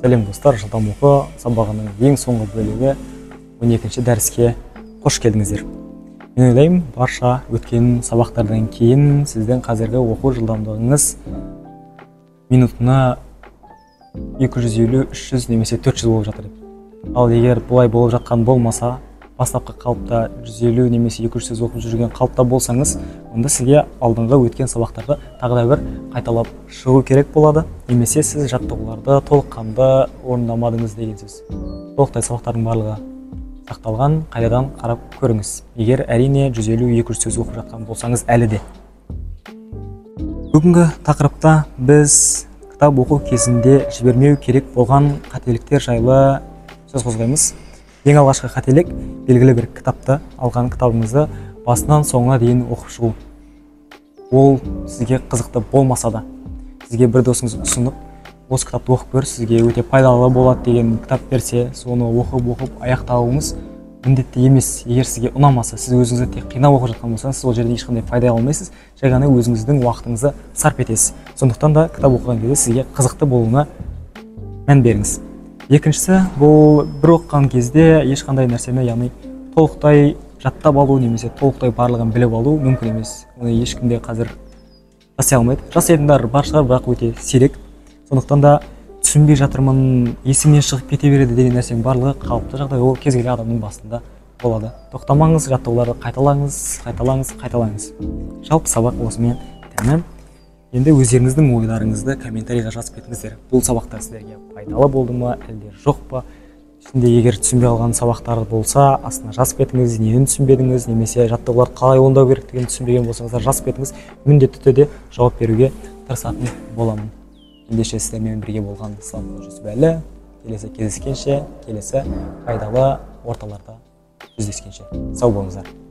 Сәлем достар, жылдам оқу сабағының ең соңғы бөлігі 12-ші дәріске қош келдіңіздер. Мен ойлаймын, барша өткен сабақтардан кейін сіздің қазіргі оқу жылдамдығыңыз минутына 250, 300 немесе 400 болып жатыр. Ал егер бұлай болып жатқан болмаса, бастапқы қалыпта 150 немесе 200 оқып жүрген қалыпта болсаңыз, онда сізге алдыңғы өткен сабақтарды тағы да бір қайталап шығу керек болады, немесе сіз жаттығуларды толыққанды орындамадыңыз деген сөз. Толықтай сабақтардың барлығы сақталған, қайтадан қарап көріңіз. Егер әрине 150-200 сөз оқып жатқан болсаңыз әлі де. Бүгінгі тақырыпта біз кітап оқу кезінде жібермеу керек болған қателіктер жайлы сөз қозғаймыз. Ең алғашқы қателік белгілі бір кітапты алған кітабыңызды басынан соңына дейін оқып шығу. Ол сізге қызықты болмаса да, сізге бір досыңыз ұсынып, осы кітапты оқып көр, сізге өте пайдалы болады деген кітап берсе, соны оқып аяқтауыңыз міндетті емес. Егер сізге ұнамаса, сіз өзіңізді тек қинап оқып жатқан болсаңыз, сол жерде ешқандай пайда алмайсыз, жай ғана өзіңіздің уақытыңызды сарп етесіз. Сондықтан да кітап оқыған кезде сізге қызықты болуына мән беріңіз. Екіншісі, бұл бір оқыған кезде ешқандай нәрсені, яғни толықтай жаттап алу немесе толықтай барлығын біліп алу мүмкін емес. Оны ешкім де қазір жасай алмайды. Жасайтындар бар шығар, бірақ өте сирек. Сондықтан да түсінбей жатырмын, есімнен шығып кете береді деген нәрсенің барлығы қалыпты жағдай, ол кез келген адамның басында болады. Тоқтамаңыз, жаттығуларды қайталаңыз. Жалпы сабақ осымен тәмам. Енді өздеріңіздің ойларыңызды комментарийға жазып кетіңіздер. Бұл сабақтар сіздерге пайдалы болды ма, әлде жоқ па? Ішінде егер түсінбей қалған сабақтар болса, астына жазып кетіңіз, нені түсінбедіңіз, немесе жаттығулар қалай орындау керектігін түсінбеген болсаңыздар жазып кетіңіз. Міндетті түрде жауап беруге тырысатын боламын. Ендеше сіздермен бірге болған Исламқұл Жүсіпәлі. Келесі кездескенше, келесі пайдалы орталарда жүздескенше. Сау болыңыздар.